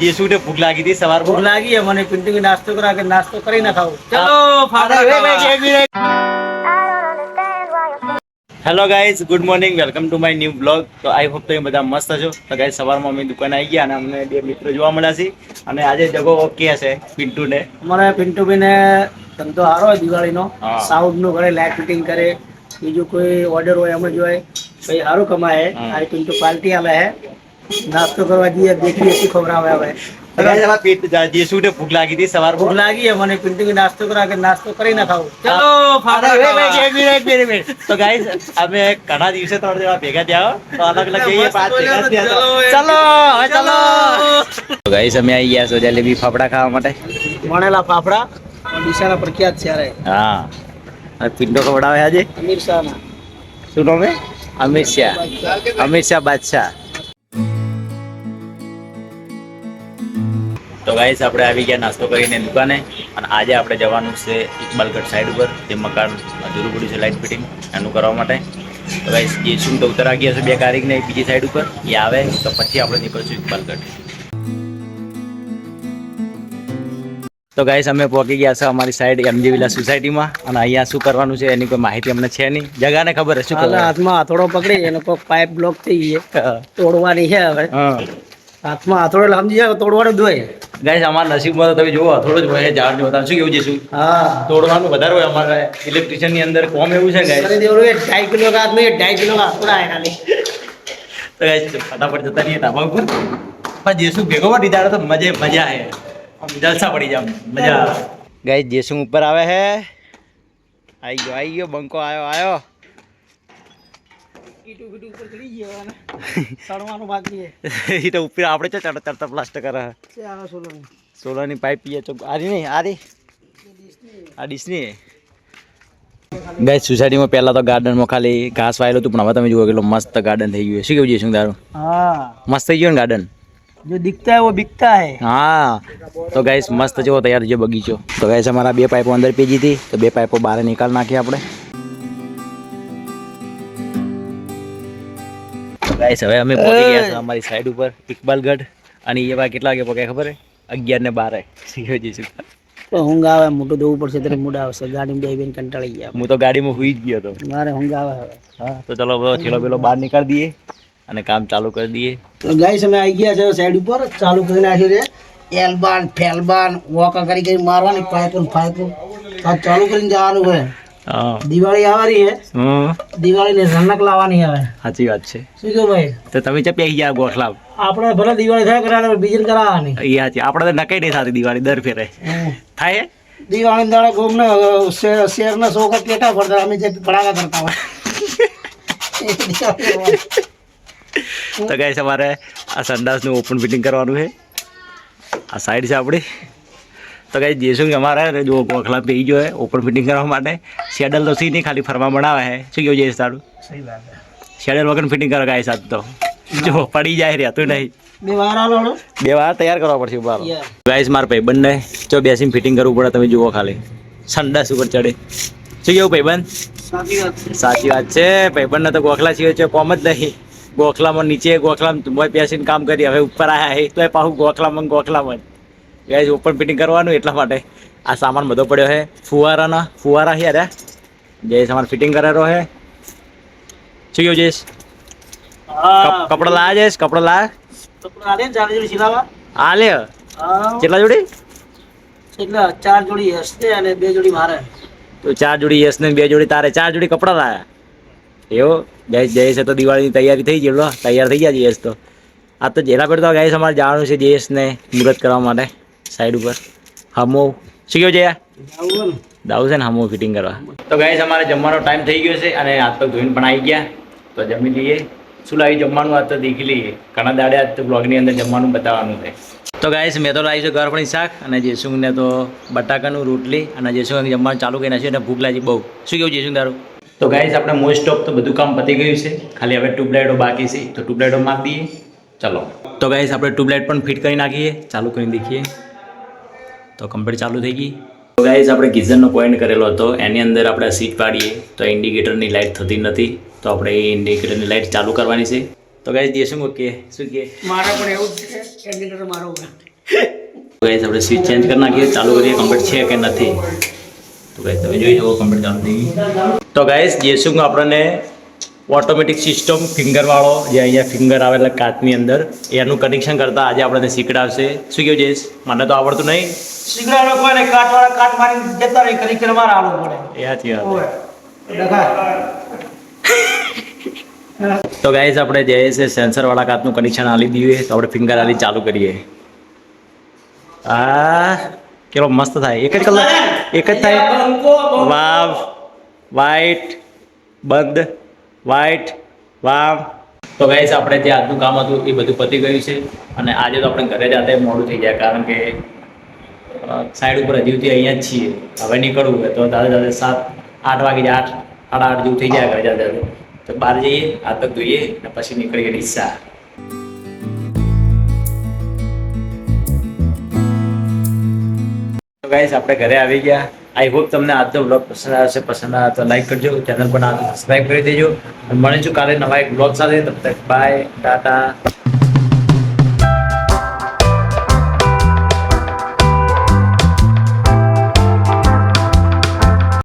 જેસુ ને ભૂખ લાગી હતી સવાર ભૂખ લાગી है મને પિન્ટુ के नाश्तो करा के नाश्तो કરી ના ખાવ ચલો hello guys good morning welcome to my new blog તો આઈ હોપ તમે બધા મસ્ત છો તો ગાઈઝ સવારમાં અમે દુકાને આવી ગયા અને અમને બે મિત્રો જોવા મળ્યા છે અને આજે જગો ઓકે હશે પિન્ટુ ને અમારે પિન્ટુભાઈ ને ધંધો સારો હોય દિવાળીનો સાઉન્ડ નું કરે લાઇટ ફિટિંગ કરે બીજું કોઈ ઓર્ડર હોય એમ જ હોય ભાઈ સારું કમાય આ પિન્ટુ પાર્ટી આવે હે નાસ્તો કરવા જઈએ દેખીએ શું ખબર આવે હવે જેસુ ને ભૂખ લાગી હતી સવાર ભૂખ લાગી है મને પિન્ટુ के नाश्तो करा के नाश्तो કરી ના ખાવ ચલો તો ગાઈઝ અમે ઘણા દિવસે ત્રણ જણા ભેગા થયા તો અલગ અલગ જઈએ પાંચ ભેગા થયા ચલો તો ગાઈઝ અમે આવી ગયા છો જલેબી ફાફડા ખાવા માટે વણેલા ફાફડા ડીસાના પ્રખ્યાત છે અરે હા પિન્ટુ ખવડાવે આજે અમીર શાહના શું નામ હે અમિત શાહ બાદશાહ તો ગાઈસ આપણે આવી ગયા નાસ્તો કરીને દુકાને અને આજે આપણે જવાનું છે ઇકબાલગઢ સાઈડ ઉપર જે મકાન અધૂરું પડ્યું છે લાઇટ ફિટિંગ એનું કરવા માટે તો ગાઈસ જે શું તો ઉતરા ગયા છે બે કારીગને બીજી સાઈડ ઉપર એ આવે તો પછી આપણે નીકળશું ઇકબાલગઢ તો ગાઈસ અમે પહોંચી ગયા છે અમારી સાઈડ એમજી વિલા સોસાયટીમાં અને અહીંયા શું કરવાનું છે એની કોઈ માહિતી અમને છે નહીં જગાને ખબર છે શું કરવાનું હાથમાં હથોડો પકડી એનો કોઈ પાઇપ બ્લોક થઈ ગઈ તોડવાની છે હવે હાથમાં હથોડો સમજી જાય તોડવાનું જ હોય ગાઈસ અમારા નસીબમાં તો તમે જુઓ થોડો જ હોય ઝાડ જો શું કેવું છે શું તોડવાનું વધારે હોય અમારે ઇલેક્ટ્રિશિયન ની અંદર કોમ એવું છે ગાઈસ 2.5 કિલો का आदमी 2.5 किलो का हथौड़ा है खाली તો ગાઈસ ફટાફટ જતા રહીએ ધાબા ઉપર પણ જેસુ ભેગો પડી જાય તો મજા હે જલસા પડી જાય મજા ગાઈસ જેસુ ઉપર આવે હે આવી ગયો બંકો આયો ઉપર ચડી ગયો ને સડવાનું બાકી એ તો ઉપર આપણે ચડતા પ્લાસ્ટર કરે છે આ સોલાની પાઇપ પીએ તો આરી નહીં આ ડીશની ગાઈસ સોસાયટીમાં પહેલા તો ગાર્ડનમાં ખાલી ઘાસ વાયેલું હતું પણ હવે તમે જુઓ કેટલું મસ્ત ગાર્ડન થઈ ગયું શું કેવું છે શું તારું મસ્ત થઈ ગયું ને ગાર્ડન जो दिखता है वो बिकता है हाँ तो गाइस मस्त जो तैयार जो बगीचो तो गाइस हमारा બે પાઇપો અંદર પીજી હતી તો બે પાઇપો બહાર નિકાલ નાખી આપણે ગાઈસ હવે અમે પહોંચી ગયા છે અમારી સાઈડ ઉપર ઇકબાલગઢ અને એ ભાઈ કેટલા વાગે પહોંચ્યા ખબર હે 11:12 શીખો જઈશું તો ઊંઘ આવે મોટું ધોવું પડશે ત્યારે મૂડ આવશે ગાડીમાં બેહીને કંટાળી ગયા હું તો ગાડીમાં હુઈ જ ગયો તો મારે ઊંઘ આવે હવે હા તો ચલો થેલો પેલો બહાર નીકાળી દઈએ અને કામ ચાલુ કરી દઈએ તો ગાઈસ અમે આવી ગયા છે સાઈડ ઉપર ચાલુ કરી નાખ્યું છે એલબાન ફેલબાન વોકા કરી મારવાની પાઇપ આ ચાલુ કરીને જવાનું છે દિવાળી આવવાની છે દિવાળી ને રણક લાવવાની હવે સાચી વાત છે શું કહો ભાઈ તો તમે ચપ આવી ગયા ગોખલા આપણે ભલે દિવાળી થાય કરાવે બીજન કરાવવાની એ સાચી આપણે તો નકાઈ નહીં થતી દિવાળી દર ફેરે થાય દિવાળી દાડે ગોમને શેરના શોખ પેટા પડતા અમે જે ભડાકા કરતા હોય તો ગાઈસ અમારે આ સંડાસનું ઓપન ફિટિંગ કરવાનું છે આ સાઈડ છે આપણી તો ગાઈસ જેસું કે અમારે જો ગોખલા પી ગયો है ઓપન ફિટિંગ કરવા માટે શેડલ તો સી નહીં ખાલી ફરવા બનાવે છે શું કેવું જઈશ તારું સહી વાત છે શેડલ વગર ફિટિંગ કરો ગાઈસ આજ તો જો પડી જાય રહેતું નહીં બે વાર આલો બે વાર તૈયાર કરવા પડશે બાર ગાઈસ માર ભાઈ બંને જો બેસીને ફિટિંગ કરવું પડે તમે જુઓ ખાલી સંડાસ ઉપર ચડે શું કેવું ભાઈબંધ સાચી વાત છે ભાઈબંધને તો ગોખલા સિવાય છે કોમ જ નહીં ગોખલામાં નીચે ગોખલામાં મોય બેસીને કામ કરી હવે ઉપર આવ્યા હે તો એ પાછું ગોખલામાં ગાઈસ ઓપન ફિટિંગ કરવાનું એટલા માટે આ સામાન બધો પડ્યો છે ફુવારા છે અરે જયેશ સામાન ફિટિંગ કરેલો છે શું કેવું જયેશ કપડા લાયા જયેશ કપડા લાયા આ લે કેટલા જોડી એટલે 4 જોડી યશ ને અને 2 જોડી મારે તો 4 જોડી યશ ને 2 જોડી તારે 4 જોડી કપડા લાયા એવો જયેશ તો દિવાળીની તૈયારી થઈ ગઈ તૈયાર થઈ ગયા જયેશ તો આ તો જેલા પર તો ગાઈસ અમારે જવાનું છે જયેશને મુહૂર્ત કરવા માટે સાઈડ ઉપર હમો શું કેવું છે દાવું છે ને હમો ફિટિંગ કરવા તો ગાઈસ અમારે જમવાનો ટાઈમ થઈ ગયો છે અને હાથ પગ ધોઈને પણ આવી ગયા તો જમી લઈએ શું લાવી જમવાનું આજ તો દેખી લઈએ ઘણા દાડે આજ તો બ્લોગની અંદર જમવાનું બતાવવાનું છે તો ગાઈસ મેં તો લાવી છું ગરફણી શાક અને જેસુંગને તો બટાકાનું રોટલી અને જેસુંગ જમવાનું ચાલુ કરી નાખ્યું અને ભૂખ લાગી બહુ શું કેવું જેસુંગ તારું તો ગાઈસ આપણે મોસ્ટ ઓફ તો બધું કામ પતી ગયું છે ખાલી હવે ટ્યુબલાઇટો બાકી છે તો ટ્યુબલાઇટો મારી દઈએ ચલો તો ગાઈસ આપણે ટ્યુબલાઇટ પણ ફિટ કરી નાખીએ ચાલુ કરીને દેખીએ તો કમ્પ્લીટ ચાલુ થઈ ગઈ તો ગાઈસ આપણે ગીઝરનો પોઈન્ટ કરેલો હતો એની અંદર આપણે સીટ પાડીએ તો ઇન્ડિકેટરની લાઇટ થતી નથી તો આપણે એ ઇન્ડિકેટરની લાઇટ ચાલુ કરવાની છે તો ગાઈસ જે શું કે શું કે મારા પણ એવું જ છે ઇન્ડિકેટર મારો ગાઈસ આપણે સ્વિચ ચેન્જ કરી નાખીએ, ચાલુ કરીએ કમ્પ્લીટ છે કે નથી. તો ગાઈસ તમે જોઈ શકો કમ્પ્લીટ ચાલુ થઈ ગઈ. તો ગાઈસ જેસુંગ આપણને ઓટોમેટિક સિસ્ટમ ફિંગરવાળો જે અહીંયા ફિંગર આવે એટલે કાચની અંદર એનું કનેક્શન કરતા આજે આપણને શીખડાવશે. શું કેવું જઈશ? મને તો આવડતું નહીં. શીખડાડો કોઈને કાટવાળા કાટ મારી જતા રહી કરી કરી મારા આલો પડે. એ સાચી વાત. દેખાય. તો ગાઈસ આપણે જે છે સેન્સર વાળા કાચનું કનેક્શન આલી દઈએ તો આપણે ફિંગર આલી ચાલુ કરીએ. કેવો મસ્ત થાય. એક જ કલર એક જ થાય. વાવ વ્હાઈટ બંધ વાઈટ વાવ. તો ગાઈસ આપણે જે આજનું કામ હતું એ બધું પતી ગયું છે અને આજે તો આપણે ઘરે જાતે મોડું થઈ જાય કારણ કે સાઈડ ઉપર હજી સુધી અહીંયા જ છીએ. હવે નીકળવું હોય તો દાદા દાદા 7-8 વાગી જાય, 8-8:30 જેવું થઈ જાય ઘરે જાતે. તો બહાર જઈએ, હાથ પગ ધોઈએ અને પછી નીકળીએ ડીસા. તો ગાઈસ આપણે ઘરે આવી ગયા. આઈ હોપ તમને આજનો બ્લોગ પસંદ આવશે. પસંદ આવે તો લાઈક કરજો, ચેનલ પર સબસ્ક્રાઈબ કરી દેજો. મળીશું કાલે નવા એક બ્લોગ સાથે. તબ તક બાય, ટાટા.